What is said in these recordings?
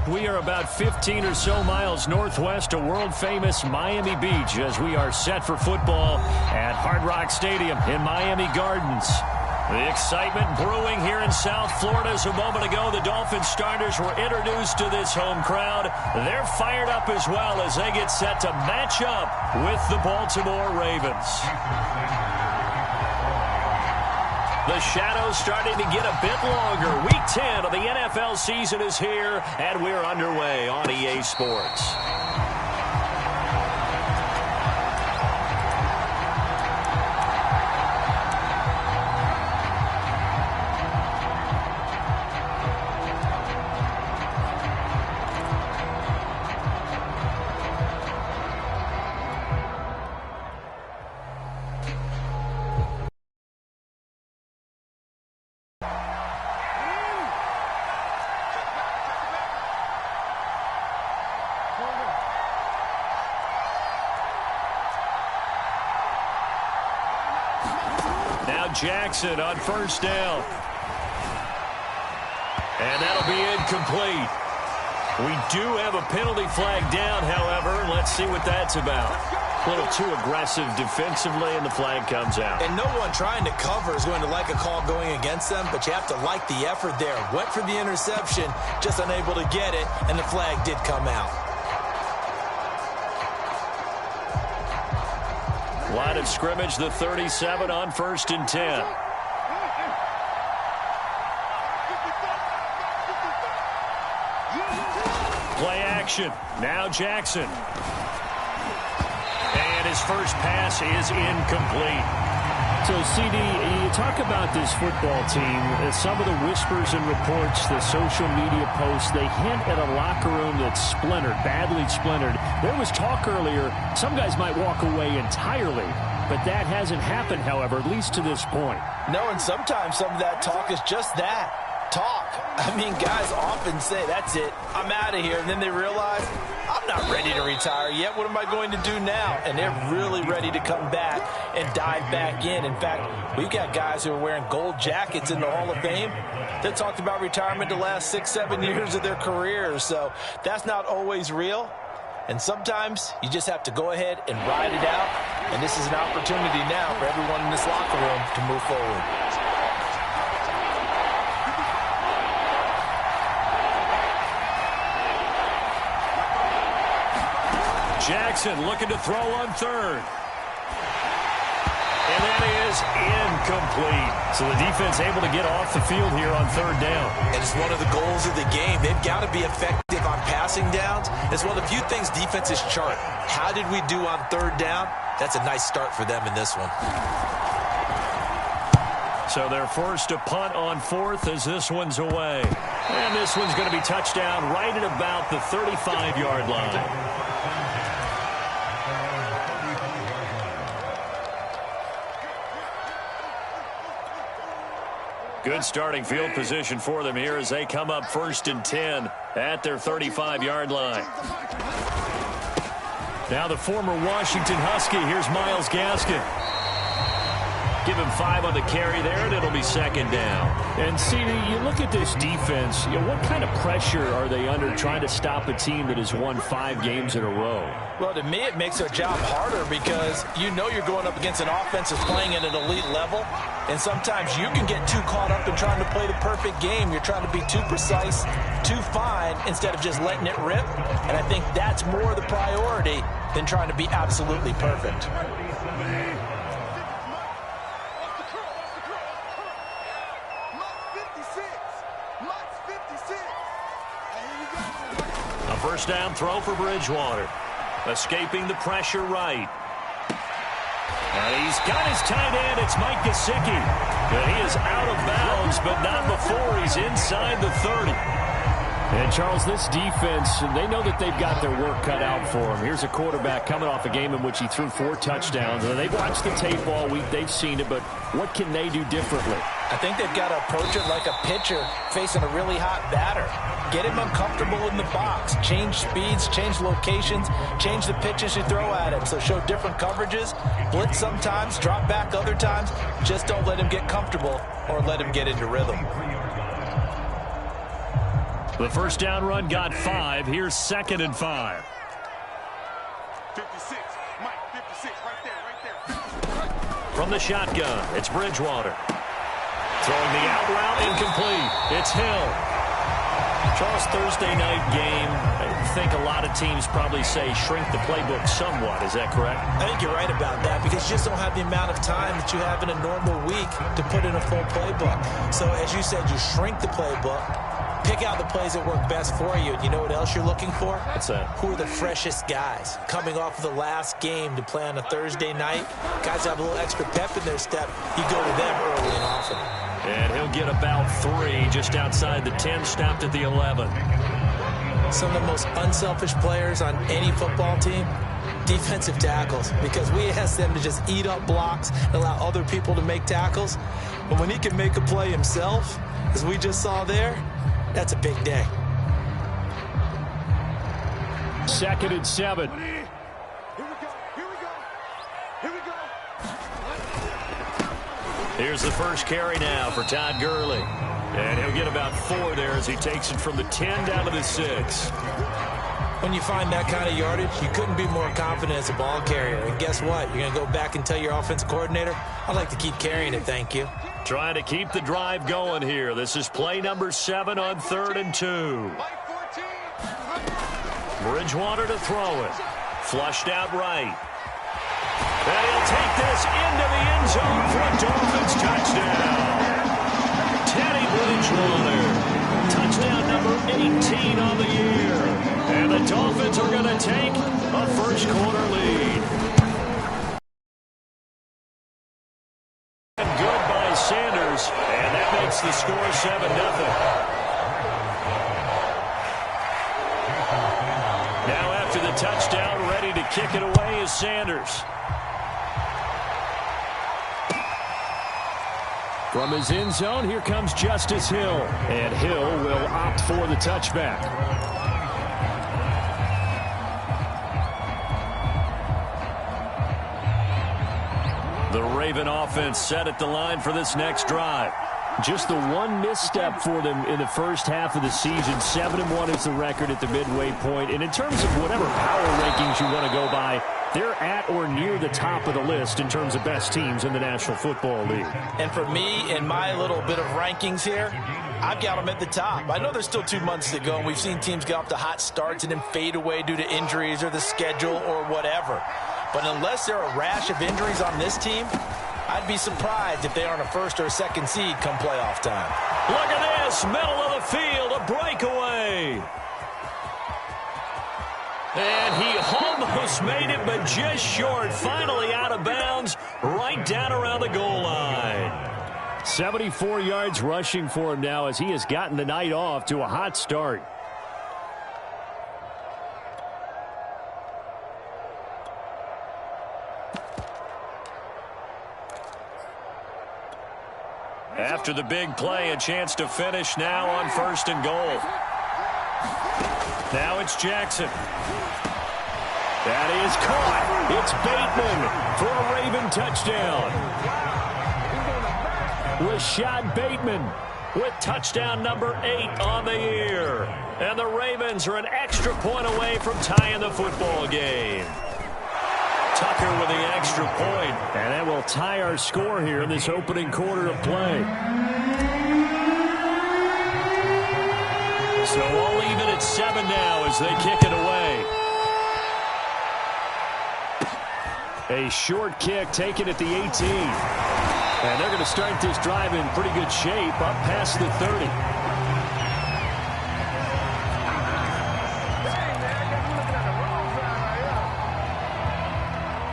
We are about 15 or so miles northwest of world-famous Miami Beach as we are set for football at Hard Rock Stadium in Miami Gardens. The excitement brewing here in South Florida as a moment ago the Dolphins starters were introduced to this home crowd. They're fired up as well as they get set to match up with the Baltimore Ravens. The shadows starting to get a bit longer. Week 10 of the NFL season is here, and we're underway on EA Sports. Jackson on first down. And that'll be incomplete. We do have a penalty flag down, however. Let's see what that's about. A little too aggressive defensively, and the flag comes out. And no one trying to cover is going to like a call going against them, but you have to like the effort there. Went for the interception, just unable to get it, and the flag did come out. Line of scrimmage, the 37 on 1st and 10. Play action. Now Jackson. And his first pass is incomplete. So, CD, you talk about this football team. Some of the whispers and reports, the social media posts, they hint at a locker room that's splintered, badly splintered. There was talk earlier, some guys might walk away entirely, but that hasn't happened, however, at least to this point. No, and sometimes some of that talk is just that, talk. I mean, guys often say, that's it, I'm out of here, and then they realize, I'm not ready to retire yet. What am I going to do now? And they're really ready to come back and dive back in. In fact, we've got guys who are wearing gold jackets in the Hall of Fame that talked about retirement the last 6-7 years of their careers. So that's not always real. And sometimes you just have to go ahead and ride it out. And this is an opportunity now for everyone in this locker room to move forward. Jackson looking to throw on third. And that is incomplete. So the defense able to get off the field here on third down. And it's one of the goals of the game. They've got to be effective on passing downs. It's one of the few things defenses chart. How did we do on third down? That's a nice start for them in this one. So they're forced to punt on fourth as this one's away. And this one's going to be touchdown right at about the 35-yard line. Good starting field position for them here as they come up 1st and 10 at their 35-yard line. Now the former Washington Husky. Here's Myles Gaskin. Give him 5 on the carry there, and it'll be 2nd down. And, CD, you look at this defense, what kind of pressure are they under trying to stop a team that has won 5 games in a row? Well, to me, it makes their job harder because you know you're going up against an offense that's playing at an elite level, and sometimes you can get too caught up in trying to play the perfect game. You're trying to be too precise, too fine, instead of just letting it rip, and I think that's more the priority than trying to be absolutely perfect. First down throw for Bridgewater. Escaping the pressure right. And he's got his tight end. It's Mike Gesicki. But he is out of bounds, but not before he's inside the 30. And, Charles, this defense, they know that they've got their work cut out for them. Here's a quarterback coming off a game in which he threw 4 touchdowns. They've watched the tape all week. They've seen it, but what can they do differently? I think they've got to approach it like a pitcher facing a really hot batter. Get him uncomfortable in the box. Change speeds, change locations, change the pitches you throw at him. So show different coverages. Blitz sometimes, drop back other times. Just don't let him get comfortable or let him get into rhythm. The first down run got 5. Here's 2nd and 5. 56. Mike, 56. Right there. From the shotgun, it's Bridgewater. Throwing the out route, incomplete. It's Hill. Charles, Thursday night game, I think a lot of teams probably say shrink the playbook somewhat. Is that correct? I think you're right about that because you just don't have the amount of time that you have in a normal week to put in a full playbook. So as you said, you shrink the playbook, pick out the plays that work best for you. And you know what else you're looking for? What's that? Who are the freshest guys? Coming off of the last game to play on a Thursday night, guys have a little extra pep in their step. You go to them early and often. And he'll get about 3 just outside the 10, stopped at the 11. Some of the most unselfish players on any football team, defensive tackles, because we ask them to just eat up blocks and allow other people to make tackles. But when he can make a play himself, as we just saw there, that's a big day. 2nd and 7. Here's the first carry now for Todd Gurley. And he'll get about 4 there as he takes it from the 10 down to the 6. When you find that kind of yardage, you couldn't be more confident as a ball carrier. And guess what? You're going to go back and tell your offensive coordinator, I'd like to keep carrying it, thank you. Trying to keep the drive going here. This is play number 7 on 3rd and 2. Bridgewater to throw it. Flushed out right. And he'll take this into the end zone for a Dolphins touchdown. Teddy Bridgewater. Touchdown number 18 on the year. And the Dolphins are going to take a first-quarter lead. And good by Sanders. And that makes the score 7-0. Now after the touchdown, ready to kick it away is Sanders. From his end zone, here comes Justice Hill. And Hill will opt for the touchback. The Raven offense set at the line for this next drive. Just the one misstep for them in the first half of the season. 7-1 is the record at the midway point. And in terms of whatever power rankings you want to go by, they're at or near the top of the list in terms of best teams in the National Football League. And for me, in my little bit of rankings here, I've got them at the top. I know there's still 2 months to go, and we've seen teams get off to hot starts and then fade away due to injuries or the schedule or whatever. But unless there are a rash of injuries on this team, I'd be surprised if they aren't a 1st or 2nd seed come playoff time. Look at this, middle of the field, a breakaway. And he almost made it, but just short. Finally out of bounds, right down around the goal line. 74 yards rushing for him now as he has gotten the night off to a hot start. After the big play, a chance to finish now on 1st and goal. Now it's Jackson. That is caught. It's Bateman for a Raven touchdown. Rashad Bateman with touchdown number 8 on the year. And the Ravens are an extra point away from tying the football game. Tucker with the extra point. And that will tie our score here in this opening quarter of play. So all even at 7 now as they kick it away. A short kick taken at the 18. And they're going to start this drive in pretty good shape up past the 30.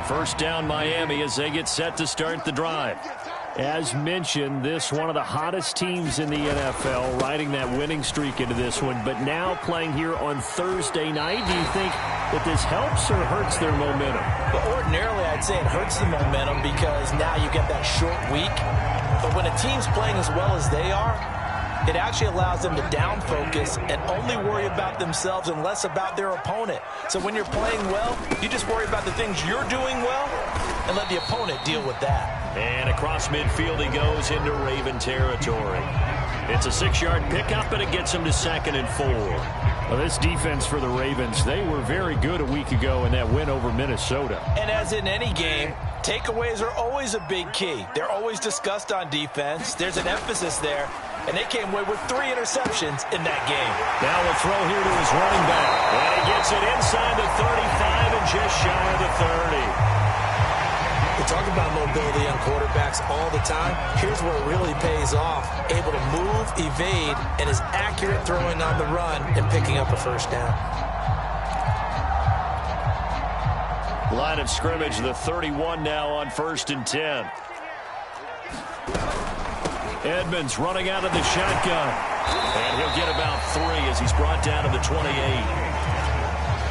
First down Miami as they get set to start the drive. As mentioned, this one of the hottest teams in the NFL, riding that winning streak into this one, but now playing here on Thursday night. Do you think that this helps or hurts their momentum? Well, ordinarily, I'd say it hurts the momentum because now you get that short week. But when a team's playing as well as they are, it actually allows them to down focus and only worry about themselves and less about their opponent. So when you're playing well, you just worry about the things you're doing well and let the opponent deal with that. And across midfield he goes into Raven territory. It's a 6-yard pickup, and it gets them to 2nd and 4. Well, this defense for the Ravens, they were very good a week ago in that win over Minnesota. And as in any game, takeaways are always a big key. They're always discussed on defense. There's an emphasis there, and they came away with 3 interceptions in that game. Now we'll throw here to his running back. And he gets it inside the 35 and just shy of the 30. We talk about mobility on quarterbacks all the time. Here's where it really pays off. Able to move, evade, and is accurate throwing on the run and picking up a first down. Line of scrimmage, the 31 now on 1st and 10. Edmonds running out of the shotgun. And he'll get about 3 as he's brought down to the 28.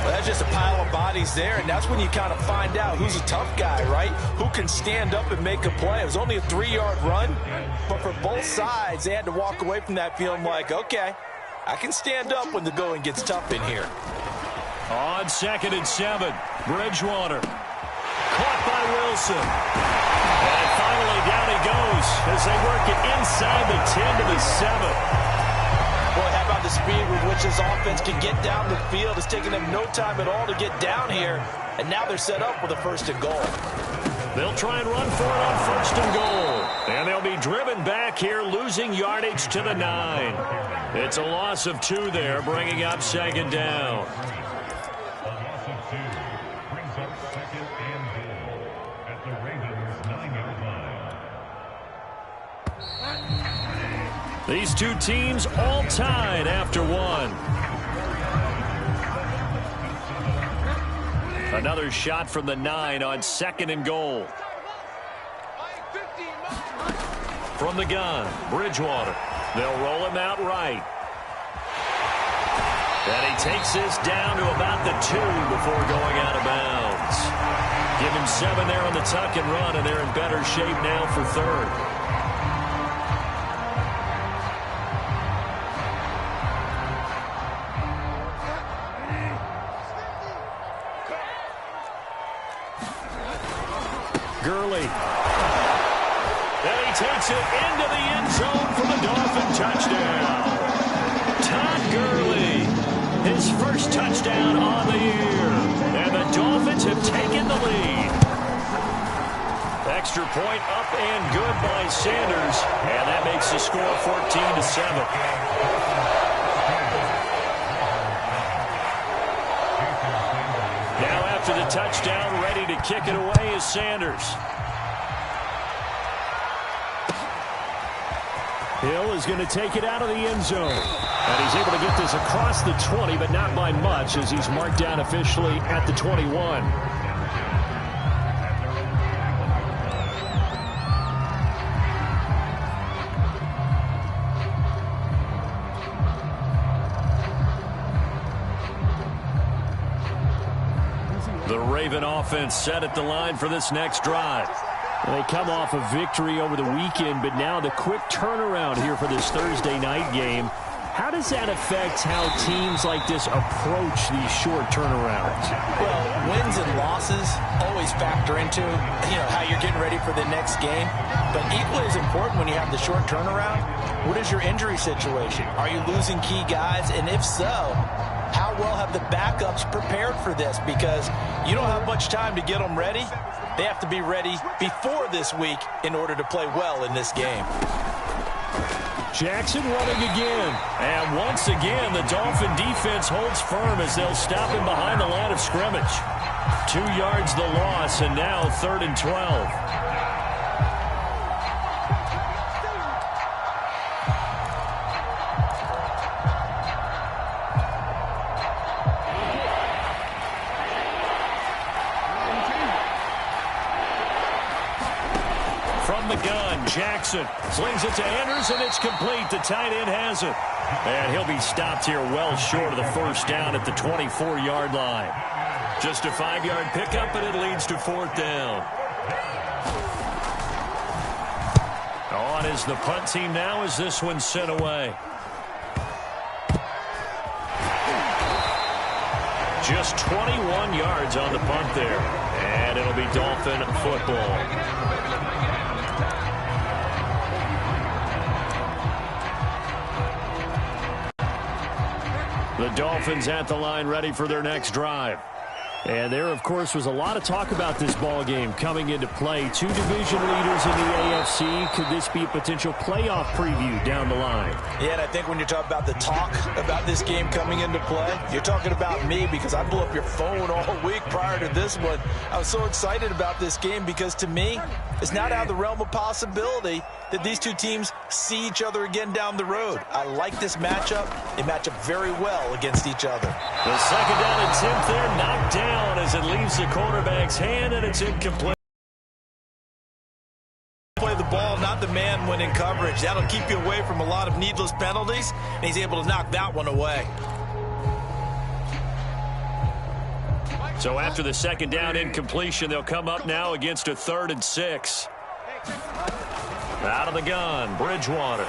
Well, that's just a pile of bodies there, and that's when you kind of find out who's a tough guy, right? Who can stand up and make a play. It was only a 3-yard run, but for both sides, they had to walk away from that feeling like, okay, I can stand up when the going gets tough in here. On 2nd and 7, Bridgewater. Caught by Wilson. And finally down he goes as they work it inside the 10 to the 7. Boy, how about the speed with which this offense can get down the field? It's taking them no time at all to get down here, and now they're set up with a 1st and goal. They'll try and run for it on 1st and goal. And they'll be driven back here, losing yardage to the 9. It's a loss of 2 there, bringing up 2nd down. These two teams all tied after 1. Another shot from the 9 on 2nd and goal. From the gun, Bridgewater. They'll roll him out right. And he takes this down to about the 2 before going out of bounds. Give him 7 there on the tuck and run, and they're in better shape now for 3rd. Gurley. And he takes it into the end zone for the Dolphin touchdown. Todd Gurley, his first touchdown on the year. And the Dolphins have taken the lead. Extra point up and good by Sanders. And that makes the score 14 to 7. Now after the touchdown, ready to kick it away is Sanders. Hill is going to take it out of the end zone. And he's able to get this across the 20, but not by much as he's marked down officially at the 21. The Raven offense set at the line for this next drive. They come off a victory over the weekend, but now the quick turnaround here for this Thursday night game. How does that affect how teams like this approach these short turnarounds? Well, wins and losses always factor into, how you're getting ready for the next game. But equally as important when you have the short turnaround, what is your injury situation? Are you losing key guys? And if so, how well have the backups prepared for this? Because you don't have much time to get them ready. They have to be ready before this week in order to play well in this game. Jackson running again. And once again, the Dolphin defense holds firm as they'll stop him behind the line of scrimmage. 2 yards the loss, and now 3rd and 12. Jackson slings it to Anders, and it's complete. The tight end has it. And he'll be stopped here well short of the first down at the 24-yard line. Just a 5-yard pickup, and it leads to 4th down. On is the punt team now as this one's sent away. Just 21 yards on the punt there. And it'll be Dolphin football. The Dolphins at the line ready for their next drive. And there, of course, was a lot of talk about this ball game coming into play. Two division leaders in the AFC. Could this be a potential playoff preview down the line? Yeah, and I think when you're talking about the talk about this game coming into play, you're talking about me because I blew up your phone all week prior to this one. I was so excited about this game because, to me, it's not out of the realm of possibility that these two teams see each other again down the road. I like this matchup. They match up very well against each other. The second down and 10th there, knocked down as it leaves the quarterback's hand, and it's incomplete. Play the ball, not the man when in coverage. That'll keep you away from a lot of needless penalties, and he's able to knock that one away. So after the second down incompletion, they'll come up now against a 3rd and 6. Out of the gun, Bridgewater.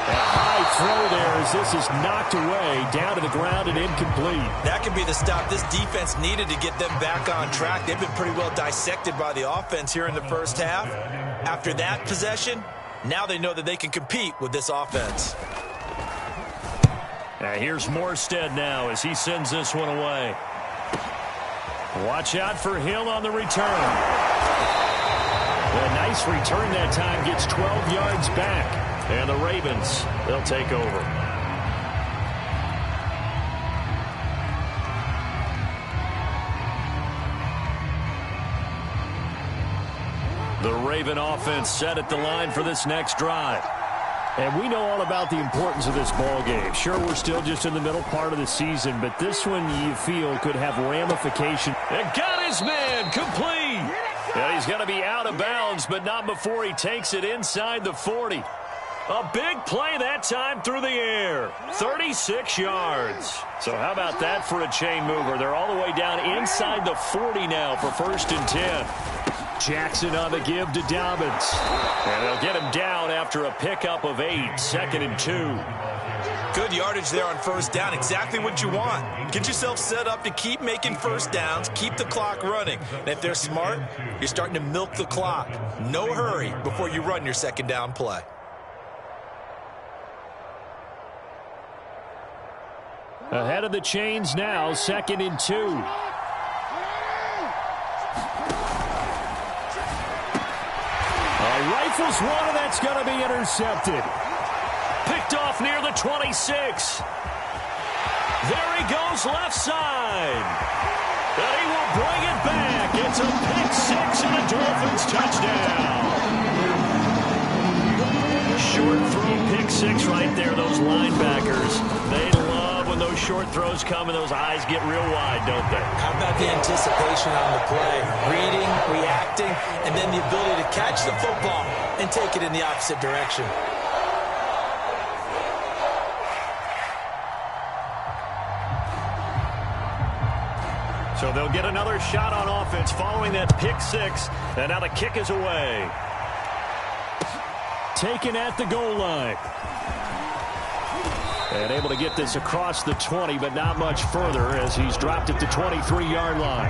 A high throw there as this is knocked away, down to the ground and incomplete. That could be the stop this defense needed to get them back on track. They've been pretty well dissected by the offense here in the first half. After that possession, now they know that they can compete with this offense. Here's Morstead now as he sends this one away. Watch out for Hill on the return. A nice return that time, gets 12 yards back. And the Ravens, they'll take over. The Raven offense set at the line for this next drive. And we know all about the importance of this ball game. Sure, we're still just in the middle part of the season, but this one you feel could have ramifications. And got his man complete. And he's going to be out of bounds, but not before he takes it inside the 40. A big play that time through the air. 36 yards. So how about that for a chain mover? They're all the way down inside the 40 now for 1st and 10. Jackson on the give to Dobbins. And they'll get him down after a pickup of 8. 2nd and 2. Good yardage there on 1st down. Exactly what you want. Get yourself set up to keep making 1st downs. Keep the clock running. And if they're smart, you're starting to milk the clock. No hurry before you run your 2nd down play. Ahead of the chains now, 2nd and 2. Rifles one, and that's going to be intercepted. Picked off near the 26. There he goes left side. And he will bring it back. It's a pick 6 and a Dolphins touchdown. Short throw pick 6 right there. Those linebackers, they love when those short throws come and those eyes get real wide, don't they? How about the anticipation on the play? Reading, reacting, and then the ability to catch the football and take it in the opposite direction. So they'll get another shot on offense following that pick 6. And now the kick is away. Taken at the goal line. And able to get this across the 20, but not much further as he's dropped at the 23-yard line.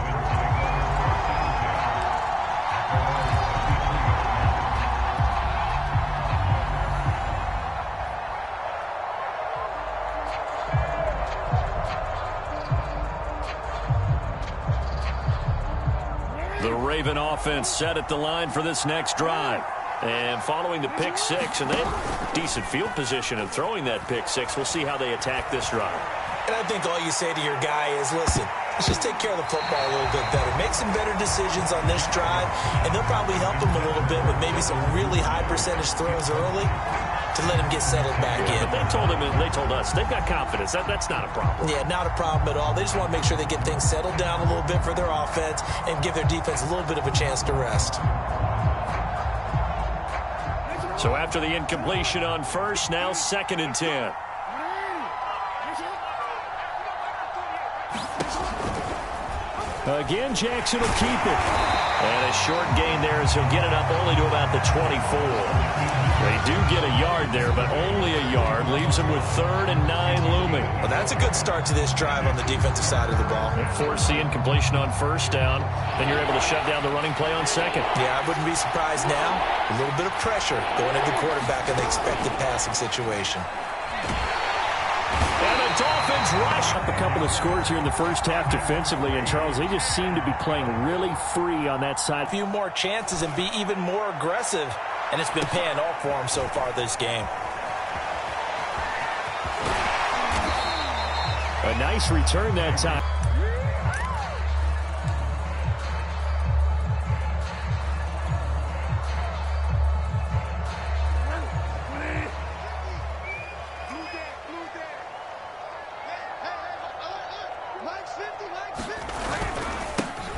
The Raven offense set at the line for this next drive. And following the pick 6, and they have decent field position in throwing that pick 6. We'll see how they attack this drive. And I think all you say to your guy is, listen, let's just take care of the football a little bit better. Make some better decisions on this drive, and they'll probably help him a little bit with maybe some really high percentage throws early to let him get settled back in. But they told us they've got confidence. That's not a problem. Yeah, not a problem at all. They just want to make sure they get things settled down a little bit for their offense and give their defense a little bit of a chance to rest. So after the incompletion on 1st, now 2nd and 10. Again, Jackson will keep it. And a short gain there as he'll get it up only to about the 24. They do get a yard there, but only a yard. Leaves them with 3rd and 9 looming. Well, that's a good start to this drive on the defensive side of the ball. Force the incompletion on 1st down. Then you're able to shut down the running play on 2nd. Yeah, I wouldn't be surprised now. A little bit of pressure going at the quarterback in the expected passing situation. It's offense rush. Up a couple of scores here in the first half defensively, and Charles, they just seem to be playing really free on that side. A few more chances and be even more aggressive, and it's been paying off for them so far this game. A nice return that time.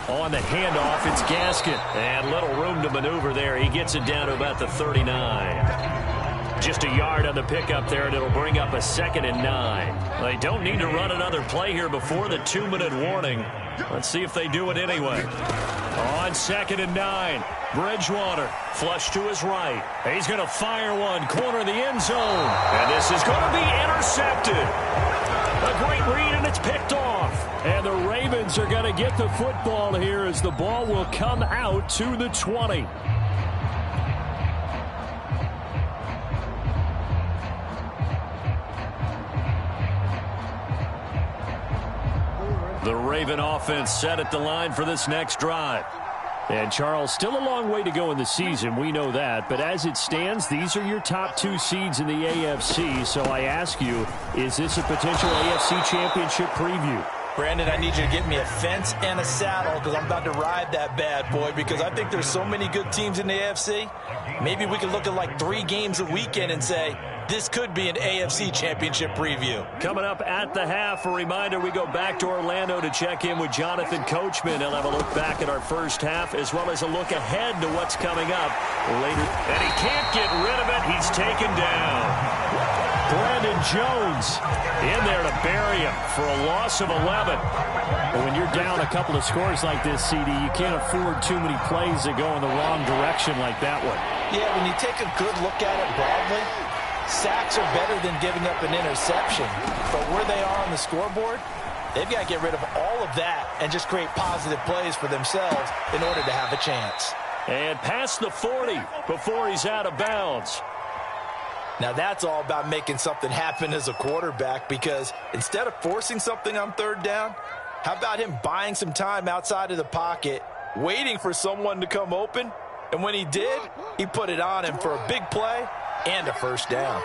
On the handoff, it's Gaskin. And little room to maneuver there. He gets it down to about the 39. Just a yard on the pickup there, and it'll bring up a 2nd and 9. They don't need to run another play here before the 2-minute warning. Let's see if they do it anyway. On 2nd and 9, Bridgewater flush to his right. He's going to fire one, corner of the end zone. And this is going to be intercepted. A great read, and it's picked off. And the Ravens are going to get the football here as the ball will come out to the 20. The Raven offense set at the line for this next drive. And, Charles, still a long way to go in the season. We know that. But as it stands, these are your top 2 seeds in the AFC. So I ask you, is this a potential AFC championship preview? Brandon, I need you to get me a fence and a saddle because I'm about to ride that bad boy because I think there's so many good teams in the AFC. Maybe we can look at like 3 games a weekend and say, this could be an AFC championship preview. Coming up at the half, a reminder, we go back to Orlando to check in with Jonathan Coachman. He'll have a look back at our first half as well as a look ahead to what's coming up later. And he can't get rid of it. He's taken down. Brandon Jones in there to bury him for a loss of 11. But when you're down a couple of scores like this, CD, you can't afford too many plays that go in the wrong direction like that one. Yeah, when you take a good look at it broadly, sacks are better than giving up an interception. But where they are on the scoreboard, they've got to get rid of all of that and just create positive plays for themselves in order to have a chance. And past the 40 before he's out of bounds. Now that's all about making something happen as a quarterback because instead of forcing something on 3rd down, how about him buying some time outside of the pocket, waiting for someone to come open, and when he did, he put it on him for a big play and a 1st down.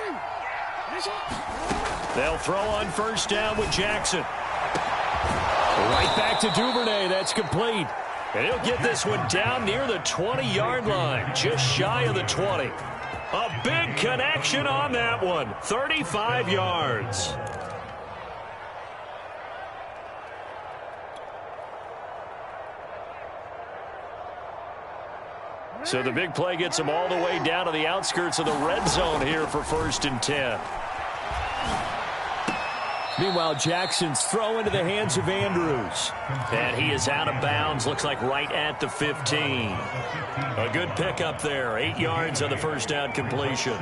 They'll throw on 1st down with Jackson. Right back to Duvernay. That's complete. And he'll get this one down near the 20-yard line, just shy of the 20. A big connection on that one. 35 yards. So the big play gets them all the way down to the outskirts of the red zone here for 1st and 10. Meanwhile, Jackson's throw into the hands of Andrews. And he is out of bounds, looks like right at the 15. A good pickup there, 8 yards on the 1st down completion.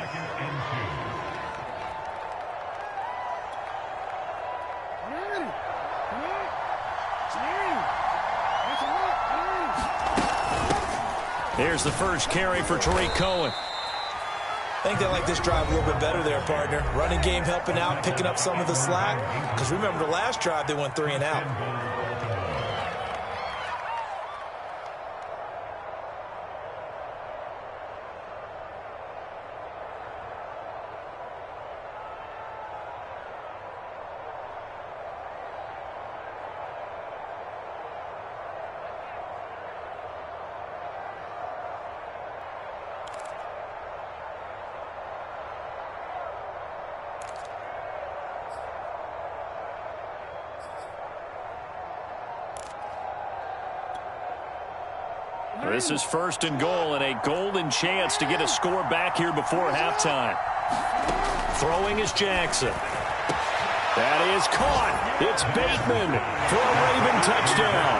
Here's the first carry for Tariq Cohen. I think they like this drive a little bit better there, partner. Running game helping out, picking up some of the slack. Because remember the last drive, they went 3 and out. This is 1st and goal and a golden chance to get a score back here before halftime. Throwing is Jackson. That is caught. It's Bateman for a Raven touchdown.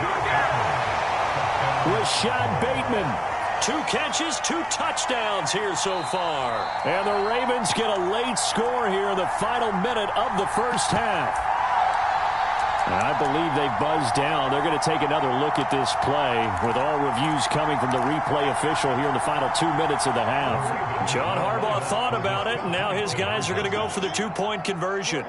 Rashad Bateman. 2 catches, 2 touchdowns here so far. And the Ravens get a late score here in the final minute of the first half. I believe they buzzed down. They're going to take another look at this play with all reviews coming from the replay official here in the final 2 minutes of the half. John Harbaugh thought about it, and now his guys are going to go for the 2-point conversion.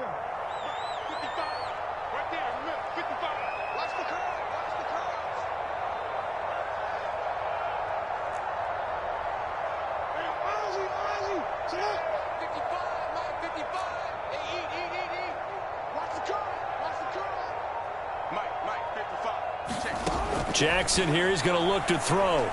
Jackson here, he's going to look to throw.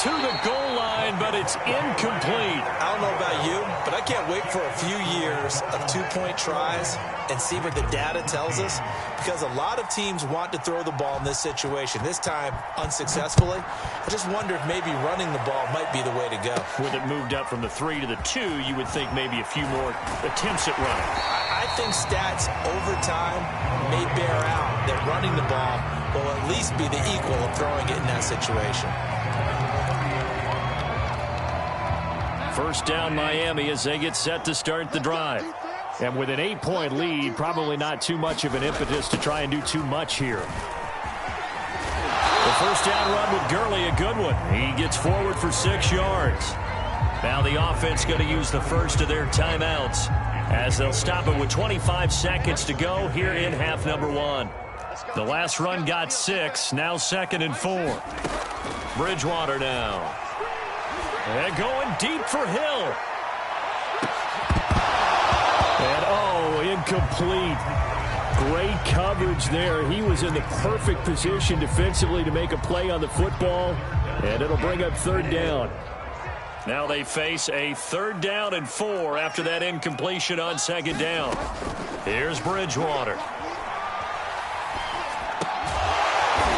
To the goal line, but it's incomplete. I don't know about you, but I can't wait for a few years of two-point tries and see what the data tells us, because a lot of teams want to throw the ball in this situation. This time, unsuccessfully. I just wonder if maybe running the ball might be the way to go. With it moved up from the 3 to the 2, you would think maybe a few more attempts at running. I think stats over time may bear out that running the ball will at least be the equal of throwing it in that situation. First down Miami as they get set to start the drive. And with an 8-point lead, probably not too much of an impetus to try and do too much here. The first down run with Gurley, a good one. He gets forward for 6 yards. Now the offense going to use the first of their timeouts as they'll stop it with 25 seconds to go here in half number 1. The last run got 6, now 2nd and 4. Bridgewater now. And going deep for Hill. And, incomplete. Great coverage there. He was in the perfect position defensively to make a play on the football, and it'll bring up 3rd down. Now they face a 3rd down and 4 after that incompletion on 2nd down. Here's Bridgewater.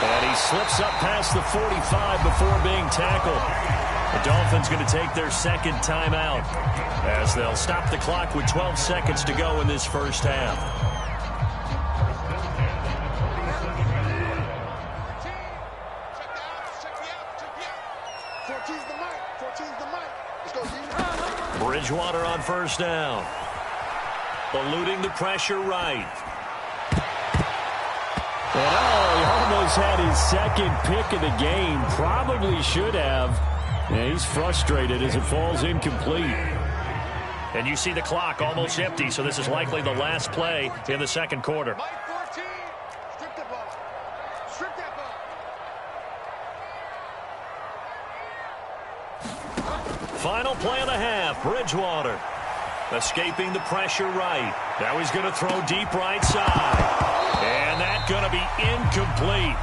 And he slips up past the 45 before being tackled. The Dolphins going to take their 2nd timeout as they'll stop the clock with 12 seconds to go in this first half. Bridgewater on first down. Eluding the pressure right. And he almost had his 2nd pick of the game. Probably should have. Yeah, he's frustrated as it falls incomplete. And you see the clock almost empty, so this is likely the last play in the 2nd quarter. Final play of the half, Bridgewater. Escaping the pressure right. Now he's going to throw deep right side. And that's going to be incomplete.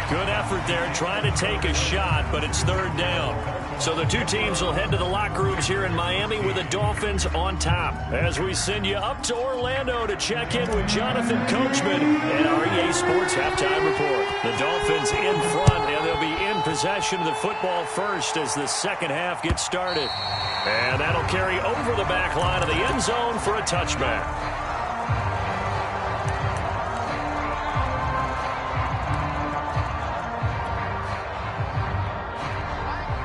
Good effort there, trying to take a shot, but it's 3rd down. So the two teams will head to the locker rooms here in Miami with the Dolphins on top. As we send you up to Orlando to check in with Jonathan Coachman and our EA Sports Halftime Report. The Dolphins in front, and they'll be in possession of the football first as the 2nd half gets started. And that'll carry over the back line of the end zone for a touchback.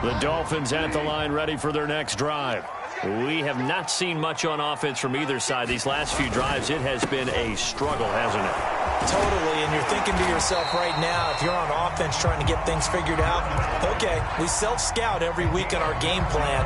The Dolphins at the line ready for their next drive. We have not seen much on offense from either side. These last few drives, it has been a struggle, hasn't it? Totally, and you're thinking to yourself right now, if you're on offense trying to get things figured out, okay, we self-scout every week on our game plan.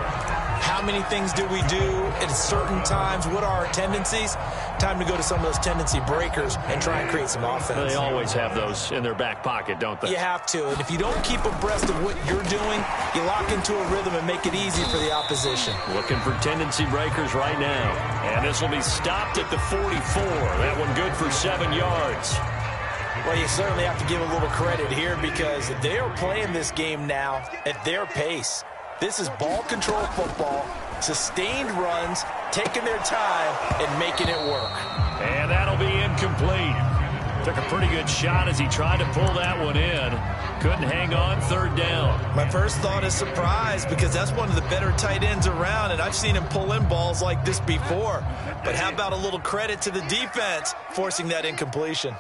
How many things do we do at certain times? What are our tendencies? Time to go to some of those tendency breakers and try and create some offense. They always have those in their back pocket, don't they? You have to, and if you don't keep abreast of what you're doing, you lock into a rhythm and make it easy for the opposition. Looking for tendency breakers right now. And this will be stopped at the 44. That one good for 7 yards. Well, you certainly have to give a little credit here because they are playing this game now at their pace. This is ball control football, sustained runs, taking their time, and making it work. And that'll be incomplete. Took a pretty good shot as he tried to pull that one in. Couldn't hang on, 3rd down. My first thought is surprise because that's one of the better tight ends around, and I've seen him pull in balls like this before. But how about a little credit to the defense forcing that incompletion?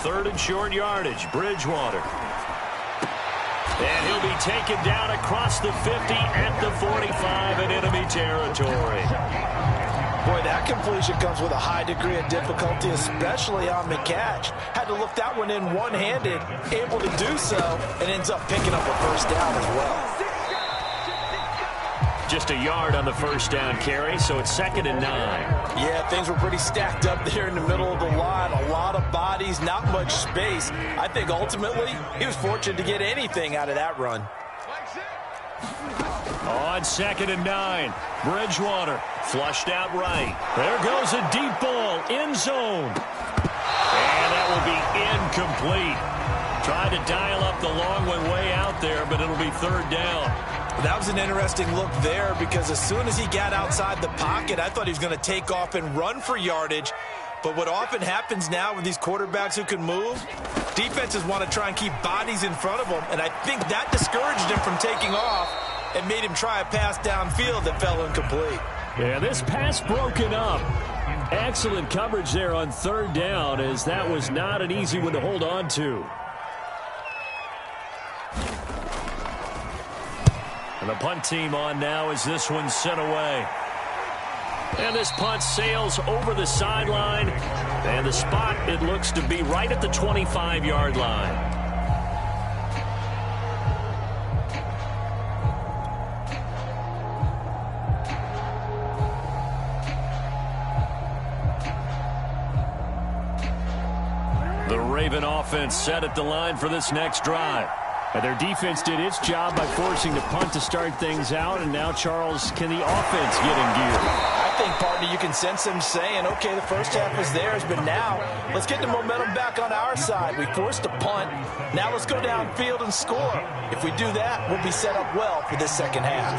Third and short yardage, Bridgewater. And he'll be taken down across the 50 at the 45 in enemy territory. Boy, that completion comes with a high degree of difficulty, especially on the catch. Had to look that one in one-handed, able to do so, and ends up picking up a first down as well. Just a yard on the first down carry, so it's 2nd and 9. Yeah, things were pretty stacked up there in the middle of the line. A lot of bodies, not much space. I think ultimately he was fortunate to get anything out of that run. On 2nd and 9, Bridgewater flushed out right. There goes a deep ball, end zone. And that will be incomplete. Tried to dial up the long way out there, but it'll be 3rd down. That was an interesting look there because as soon as he got outside the pocket, I thought he was going to take off and run for yardage. But what often happens now with these quarterbacks who can move, defenses want to try and keep bodies in front of them, and I think that discouraged him from taking off and made him try a pass downfield that fell incomplete. Yeah, this pass broken up. Excellent coverage there on 3rd down, as that was not an easy one to hold on to. And the punt team on now as this one's sent away. And this punt sails over the sideline. And the spot, it looks to be right at the 25-yard line. The Raven offense set at the line for this next drive. And their defense did its job by forcing the punt to start things out. And now, Charles, can the offense get in gear? I think, partner, you can sense them saying, okay, the first half is theirs, but now let's get the momentum back on our side. We forced a punt. Now let's go downfield and score. If we do that, we'll be set up well for this second half.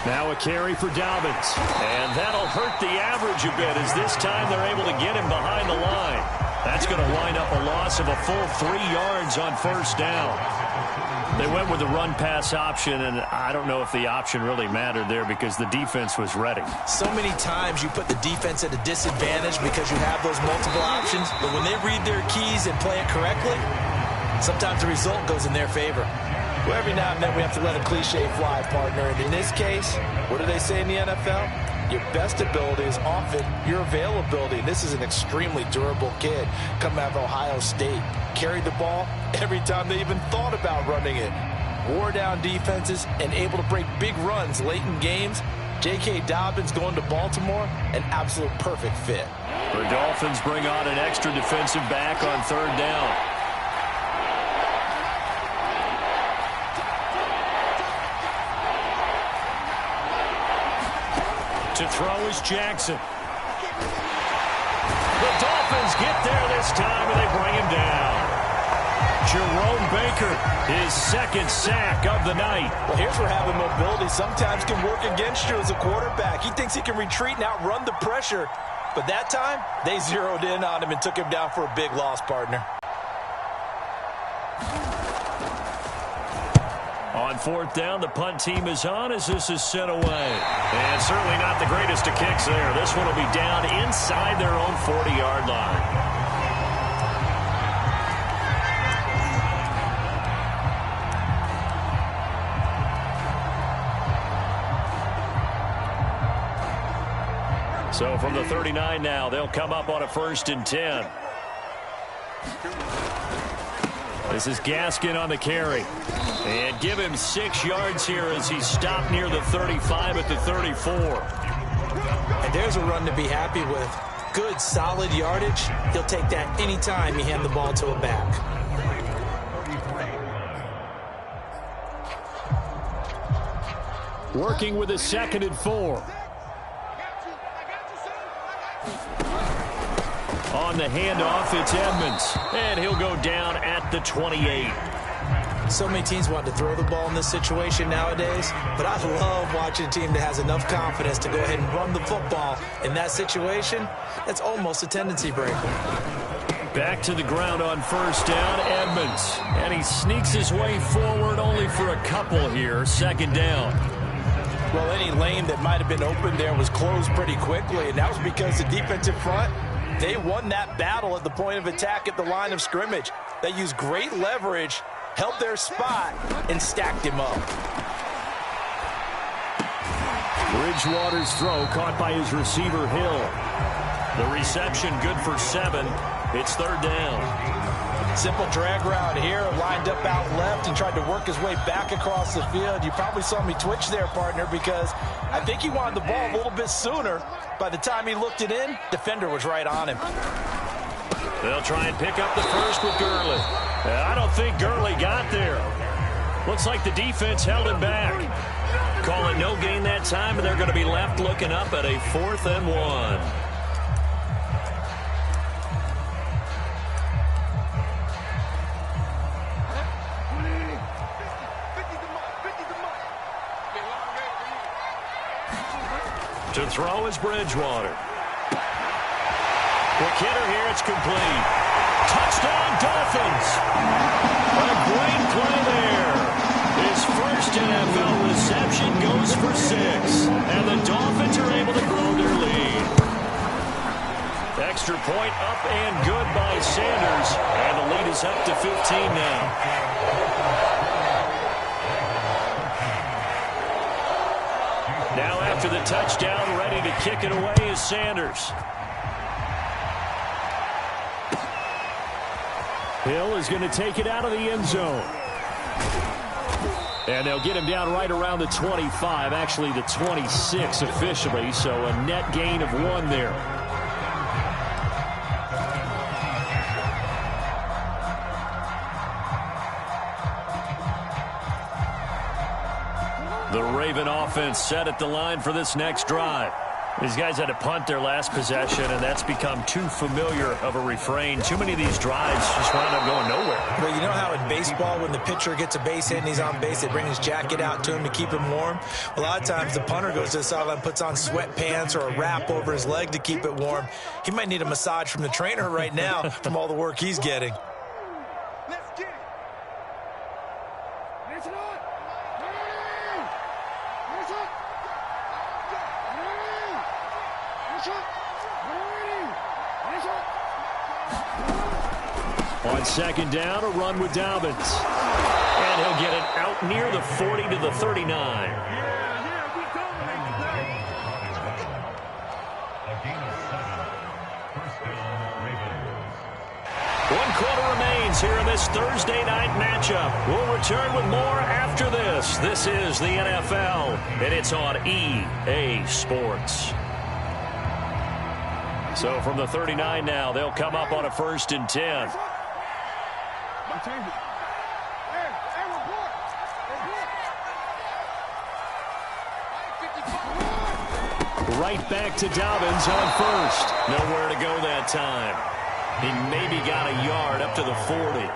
Now a carry for Dobbins. And that'll hurt the average a bit as this time they're able to get him behind the line. That's going to wind up a loss of a full 3 yards on 1st down. They went with the run-pass option, and I don't know if the option really mattered there because the defense was ready. So many times you put the defense at a disadvantage because you have those multiple options, but when they read their keys and play it correctly, sometimes the result goes in their favor. Well, every now and then we have to let a cliche fly, partner, and in this case, what do they say in the NFL? Your best ability is often your availability. And this is an extremely durable kid coming out of Ohio State. Carried the ball every time they even thought about running it. Wore down defenses and able to break big runs late in games. J.K. Dobbins going to Baltimore, an absolute perfect fit. The Dolphins bring on an extra defensive back on 3rd down. To throw is Jackson. The Dolphins get there this time, and they bring him down. Jerome Baker, his 2nd sack of the night. Well, here's where having mobility sometimes can work against you as a quarterback. He thinks he can retreat and outrun the pressure. But that time, they zeroed in on him and took him down for a big loss, partner. On 4th down, the punt team is on as this is sent away. And certainly not the greatest of kicks there. This one will be down inside their own 40-yard line. So from the 39 now, they'll come up on a 1st and 10. This is Gaskin on the carry. And give him 6 yards here as he stopped near the 35 at the 34. And there's a run to be happy with. Good, solid yardage. He'll take that anytime you hand the ball to a back. Working with a 2nd and 4. On the handoff, it's Edmonds. And he'll go down at the 28. So many teams want to throw the ball in this situation nowadays, but I love watching a team that has enough confidence to go ahead and run the football. In that situation, that's almost a tendency breaker. Back to the ground on 1st down, Edmonds. And he sneaks his way forward only for a couple here. 2nd down. Well, any lane that might have been open there was closed pretty quickly, and that was because the defensive front, they won that battle at the point of attack at the line of scrimmage. They used great leverage, held their spot, and stacked him up. Bridgewater's throw caught by his receiver, Hill. The reception good for 7. It's 3rd down. Simple drag route here, lined up out left and tried to work his way back across the field. You probably saw me twitch there, partner, because I think he wanted the ball a little bit sooner. By the time he looked it in, defender was right on him. They'll try and pick up the first with Gurley. I don't think Gurley got there. Looks like the defense held him back. Call it no gain that time, and they're going to be left looking up at a 4th and 1. To throw is Bridgewater. Quick hitter here, it's complete. Touchdown, Dolphins. A great play there. His first NFL reception goes for 6. And the Dolphins are able to grow their lead. Extra point up and good by Sanders. And the lead is up to 15 now. Now after the touchdown, ready to kick it away is Sanders. Hill is going to take it out of the end zone. And they'll get him down right around the 25, actually the 26 officially, so a net gain of 1 there. The Raven offense set at the line for this next drive. These guys had to punt their last possession, and that's become too familiar of a refrain. Too many of these drives just wound up going nowhere. Well, you know how in baseball, when the pitcher gets a base hit and he's on base, they bring his jacket out to him to keep him warm? A lot of times the punter goes to the sideline, puts on sweatpants or a wrap over his leg to keep it warm. He might need a massage from the trainer right now from all the work he's getting. Let's get it. There's it on. On second down, a run with Dobbins. And he'll get it out near the 40 to the 39. We dominate today. One quarter remains here in this Thursday night matchup. We'll return with more after this. This is the NFL, and it's on EA Sports. So from the 39 now, they'll come up on a 1st and 10. Right back to Dobbins on 1st. Nowhere to go that time. He maybe got a yard up to the 40.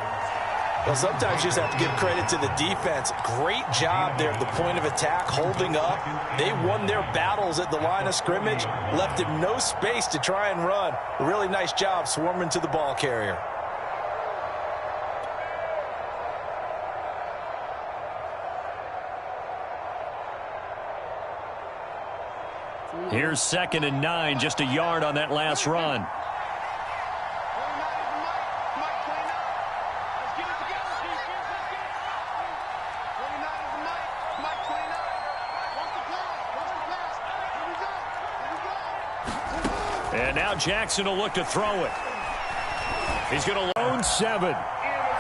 Well, sometimes you just have to give credit to the defense. Great job there at the point of attack, holding up. They won their battles at the line of scrimmage, left him no space to try and run. A really nice job swarming to the ball carrier. Here's 2nd and 9, just a yard on that last run. And now Jackson will look to throw it. He's going to loan 7.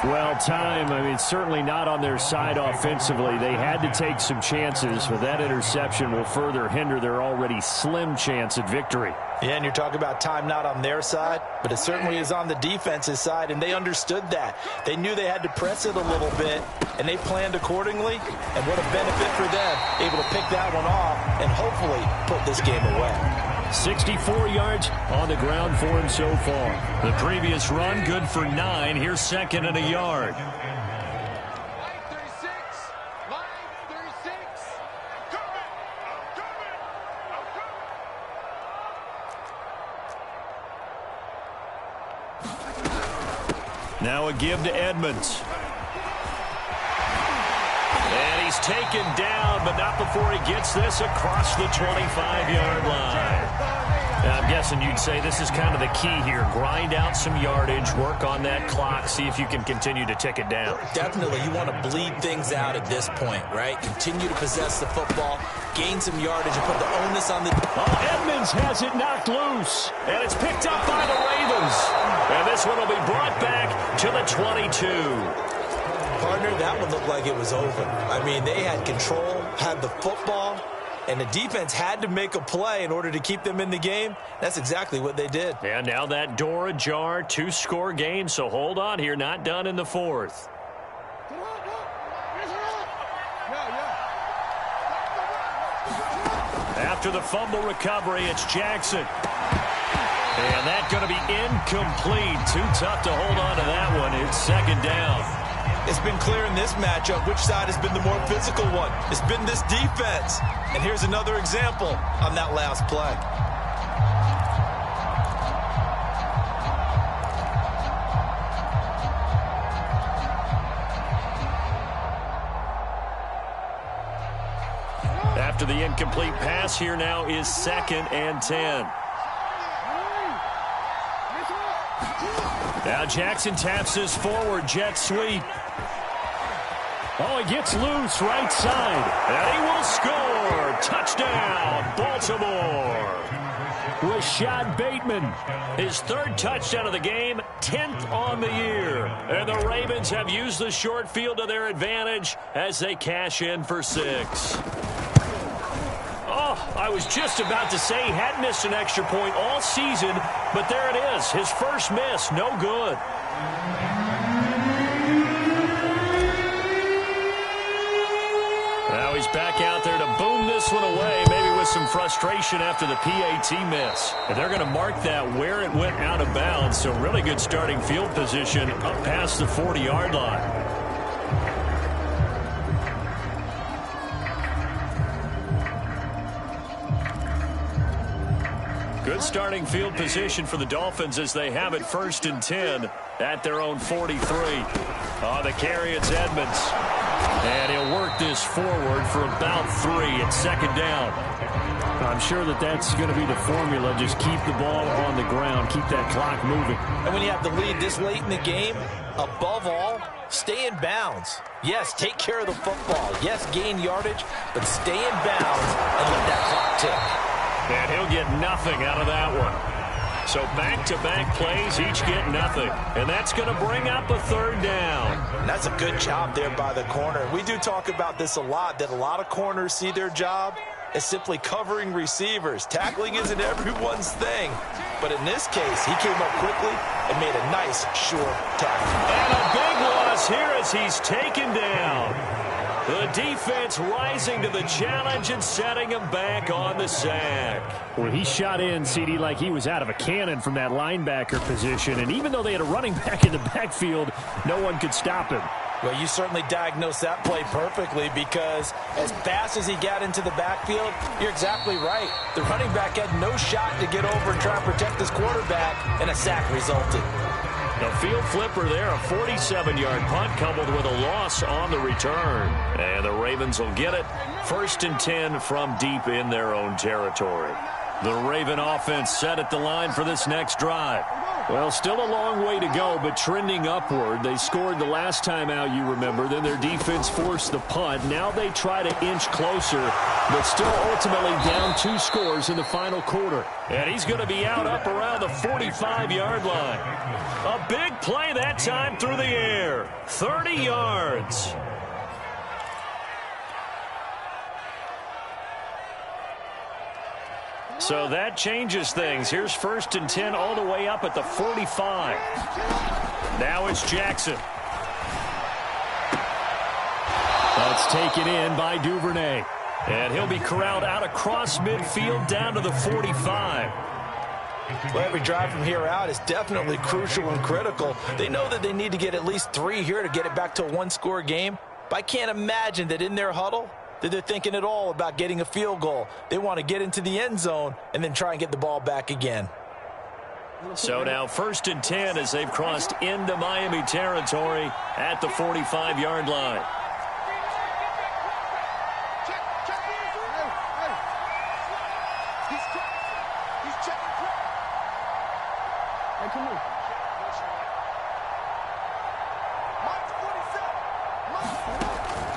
Well, time, I mean, certainly not on their side offensively. They had to take some chances, but that interception will further hinder their already slim chance at victory. Yeah, and you're talking about time not on their side, but it certainly is on the defense's side, and they understood that. They knew they had to press it a little bit, and they planned accordingly, and what a benefit for them, able to pick that one off and hopefully put this game away. 64 yards on the ground for him so far. The previous run good for 9. Here's 2nd and a yard. Line 36. Line 36. I'm coming. Now a give to Edmonds. And he's taken down, but not before he gets this across the 25-yard line. Now, I'm guessing you'd say this is kind of the key here. Grind out some yardage, work on that clock, see if you can continue to tick it down. Definitely, you want to bleed things out at this point, right? Continue to possess the football, gain some yardage, and put the onus on the... Oh, Edmonds has it knocked loose. And it's picked up by the Ravens. And this one will be brought back to the 22. Partner, that one looked like it was over. I mean, they had control, had the football, and the defense had to make a play in order to keep them in the game. That's exactly what they did. And now that door ajar, 2-score game, so hold on here, not done in the 4th. After the fumble recovery, it's Jackson. And that's going to be incomplete. Too tough to hold on to that one. It's second down. It's been clear in this matchup which side has been the more physical one. It's been this defense. And here's another example on that last play. After the incomplete pass, here now is 2nd and 10. Now Jackson taps his forward jet sweep. Oh, he gets loose right side. And he will score. Touchdown, Baltimore. Rashad Bateman. His 3rd touchdown of the game, 10th on the year. And the Ravens have used the short field to their advantage as they cash in for 6. Oh, I was just about to say he hadn't missed an extra point all season, but there it is. His first miss, no good. Now he's back out there to boom this one away, maybe with some frustration after the PAT miss. And they're going to mark that where it went out of bounds, so really good starting field position up past the 40-yard line. Good starting field position for the Dolphins as they have it 1st and 10 at their own 43. On the carry, it's Edmonds. And he'll work this forward for about 3 at 2nd down. I'm sure that's going to be the formula. Just keep the ball on the ground. Keep that clock moving. And when you have the lead this late in the game, above all, stay in bounds. Yes, take care of the football. Yes, gain yardage, but stay in bounds and let that clock tick. And he'll get nothing out of that one. So back-to-back plays, each get nothing. And that's going to bring up a 3rd down. And that's a good job there by the corner. We do talk about this a lot, that a lot of corners see their job as simply covering receivers. Tackling isn't everyone's thing. But in this case, he came up quickly and made a nice, short tackle. And a big loss here as he's taken down. The defense rising to the challenge and setting him back on the sack. Well, he shot in, CD, like he was out of a cannon from that linebacker position. And even though they had a running back in the backfield, no one could stop him. Well, you certainly diagnosed that play perfectly because as fast as he got into the backfield, you're exactly right. The running back had no shot to get over and try and protect his quarterback, and a sack resulted. A field flipper there, a 47-yard punt coupled with a loss on the return. And the Ravens will get it. 1st and 10 from deep in their own territory. The Raven offense set at the line for this next drive. Well, still a long way to go, but trending upward. They scored the last time out, you remember. Then their defense forced the punt. Now they try to inch closer, but still ultimately down 2 scores in the final quarter. And he's going to be out up around the 45-yard line. A big play that time through the air. 30 yards. So that changes things. Here's 1st and 10 all the way up at the 45. Now it's Jackson. That's taken in by Duvernay. And he'll be corralled out across midfield down to the 45. Well, every drive from here out is definitely crucial and critical. They know that they need to get at least 3 here to get it back to a 1-score game. But I can't imagine that in their huddle that they're thinking at all about getting a field goal. They want to get into the end zone and then try and get the ball back again. So now 1st and 10 as they've crossed into Miami territory at the 45-yard line.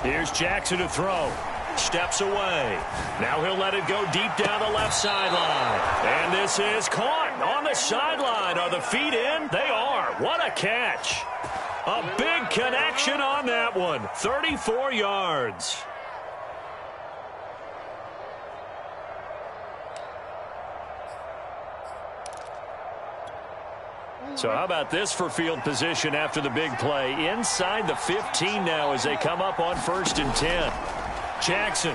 Here's Jackson to throw. Steps away. Now he'll let it go deep down the left sideline. And this is caught on the sideline. Are the feet in? They are. What a catch. A big connection on that one. 34 yards. So how about this for field position after the big play? Inside the 15 now as they come up on 1st and 10. Jackson.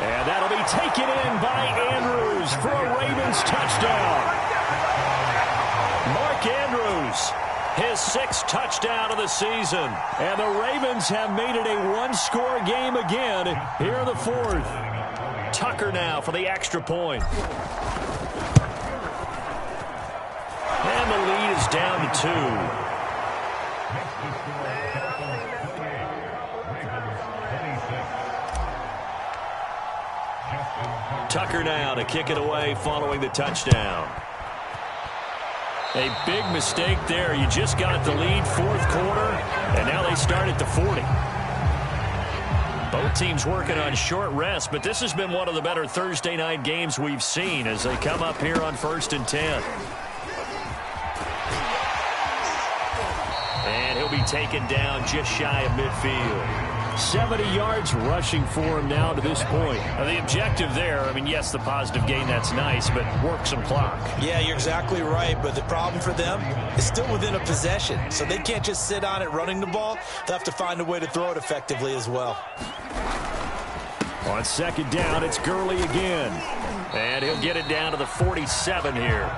And that'll be taken in by Andrews for a Ravens touchdown. Mark Andrews, his 6th touchdown of the season. And the Ravens have made it a one-score game again here in the 4th. Tucker now for the extra point. And the lead is down to 2. Tucker now to kick it away following the touchdown. A big mistake there. You just got the lead 4th quarter, and now they start at the 40. Both teams working on short rest, but this has been one of the better Thursday night games we've seen as they come up here on 1st and 10. And he'll be taken down just shy of midfield. 70 yards rushing for him now to this point. The objective there, I mean, yes, the positive gain, that's nice, but work some clock. Yeah, you're exactly right, but the problem for them is still within a possession, so they can't just sit on it running the ball. They'll have to find a way to throw it effectively as well. On 2nd down, it's Gurley again. And he'll get it down to the 47 here.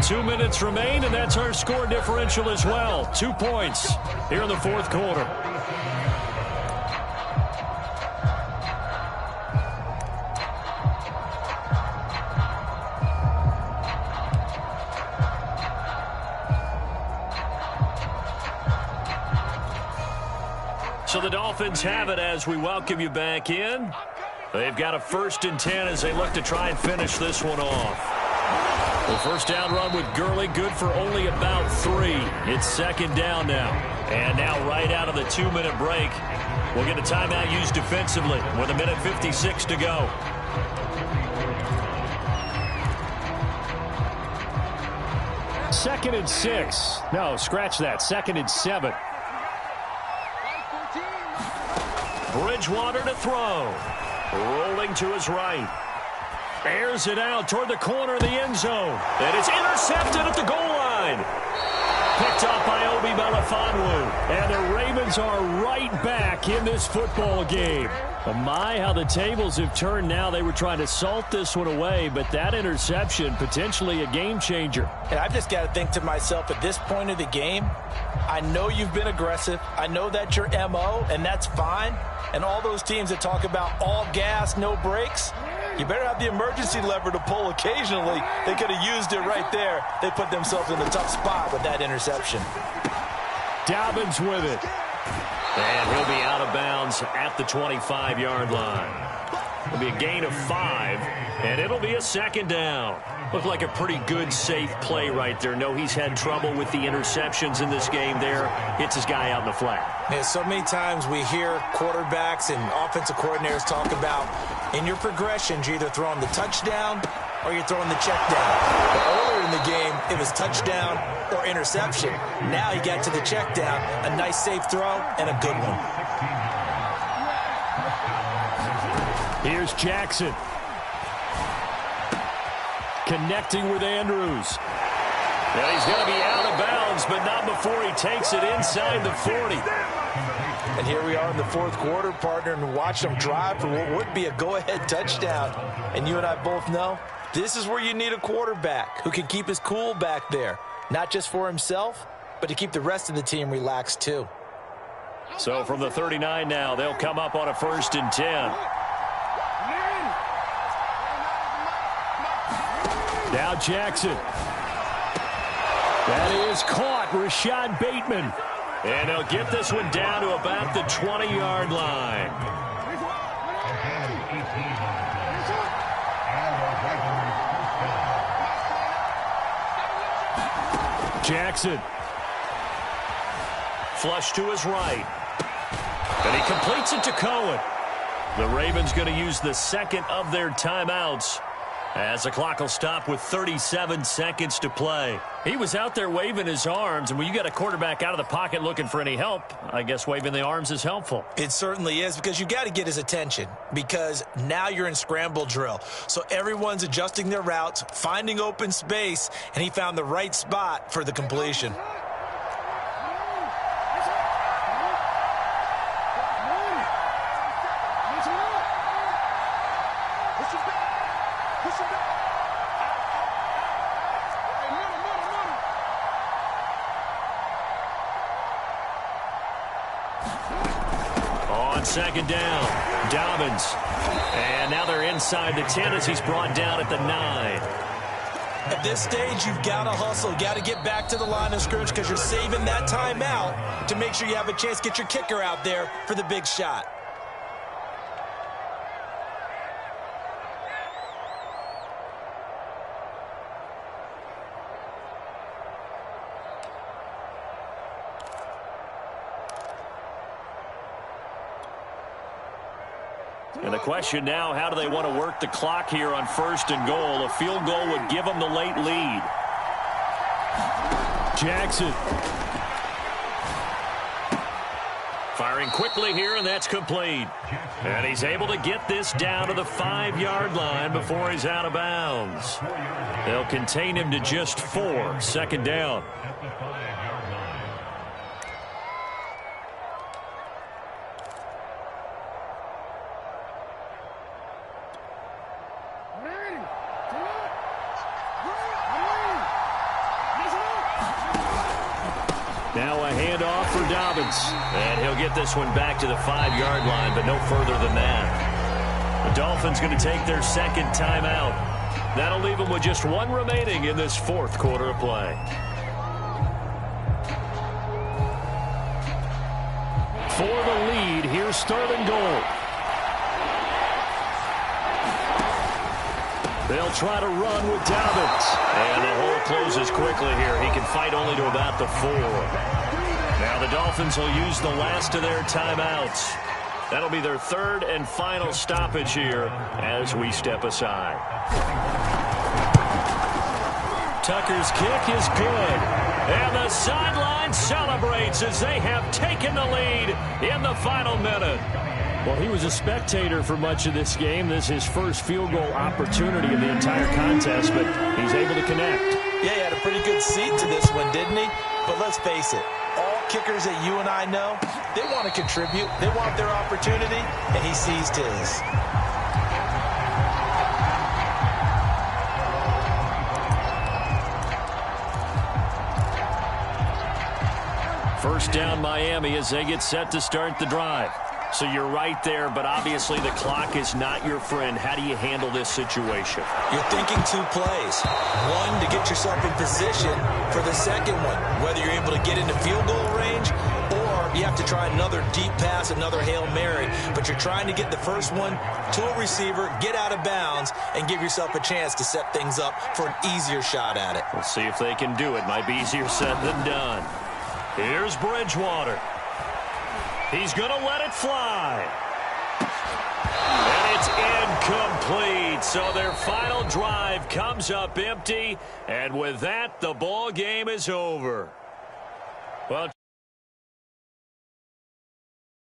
Two minutes remain, and that's our score differential as well. 2 points here in the 4th quarter. So the Dolphins have it as we welcome you back in. They've got a 1st and 10 as they look to try and finish this one off. The first down run with Gurley, good for only about 3. It's 2nd down now. And now right out of the 2-minute break, we'll get a timeout used defensively with 1:56 to go. Second and 6. No, scratch that. 2nd and 7. Bridgewater to throw. Rolling to his right. Airs it out toward the corner of the end zone. And it's intercepted at the goal line. Picked up by Obi Melifonwu. And the Ravens are right back in this football game. Oh my, how the tables have turned now. They were trying to salt this one away, but that interception, potentially a game changer. And I've just got to think to myself, at this point of the game, I know you've been aggressive. I know that's your MO, and that's fine. And all those teams that talk about all gas, no brakes, you better have the emergency lever to pull occasionally. They could have used it right there. They put themselves in a tough spot with that interception. Dobbins with it. And he'll be out of bounds at the 25-yard line. It'll be a gain of 5, and it'll be a 2nd down. Looked like a pretty good, safe play right there. No, he's had trouble with the interceptions in this game there. Hits his guy out in the flat. Yeah, so many times we hear quarterbacks and offensive coordinators talk about in your progressions, you're either throwing the touchdown or you're throwing the check down. But earlier in the game, it was touchdown or interception. Now he got to the check down, a nice safe throw, and a good one. Here's Jackson. Connecting with Andrews. And he's going to be out of bounds, but not before he takes it inside the 40. And here we are in the 4th quarter, partner, and watch them drive for what would be a go-ahead touchdown. And you and I both know this is where you need a quarterback who can keep his cool back there, not just for himself, but to keep the rest of the team relaxed too. So from the 39 now, they'll come up on a 1st and 10. Now Jackson. That is caught. Rashad Bateman. And he'll get this one down to about the 20-yard line. Jackson. Flush to his right. And he completes it to Cohen. The Ravens going to use the 2nd of their timeouts as the clock will stop with 37 seconds to play. He was out there waving his arms, and when you got a quarterback out of the pocket looking for any help, I guess waving the arms is helpful. It certainly is, because you got to get his attention, because now you're in scramble drill. So everyone's adjusting their routes, finding open space, and he found the right spot for the completion. on second down. Dobbins. And now they're inside the 10 as he's brought down at the 9. At this stage, you've got to hustle. You've got to get back to the line of scrimmage because you're saving that timeout to make sure you have a chance to get your kicker out there for the big shot. And the question now, how do they want to work the clock here on 1st and goal? A field goal would give them the late lead. Jackson. Firing quickly here, and that's complete. And he's able to get this down to the 5-yard line before he's out of bounds. They'll contain him to just 4. Second down. Now a handoff for Dobbins. And he'll get this one back to the 5-yard line, but no further than that. The Dolphins going to take their second timeout. That'll leave them with just 1 remaining in this 4th quarter of play. For the lead, here's 3rd and goal. They'll try to run with Dobbins. And the hole closes quickly here. He can fight only to about the 4. Now the Dolphins will use the last of their timeouts. That'll be their 3rd and final stoppage here as we step aside. Tucker's kick is good. And the sideline celebrates as they have taken the lead in the final minute. Well, he was a spectator for much of this game. This is his first field goal opportunity of the entire contest, but he's able to connect. Yeah, he had a pretty good seat to this one, didn't he? But let's face it, all kickers that you and I know, they want to contribute. They want their opportunity, and he seized his. First down Miami as they get set to start the drive. So you're right there, but obviously the clock is not your friend. How do you handle this situation? You're thinking 2 plays. One, to get yourself in position for the second one, whether you're able to get into field goal range or you have to try another deep pass, another Hail Mary. But you're trying to get the first one to a receiver, get out of bounds, and give yourself a chance to set things up for an easier shot at it. We'll see if they can do it. Might be easier said than done. Here's Bridgewater. He's going to let it fly. And it's incomplete. So their final drive comes up empty. And with that, the ball game is over.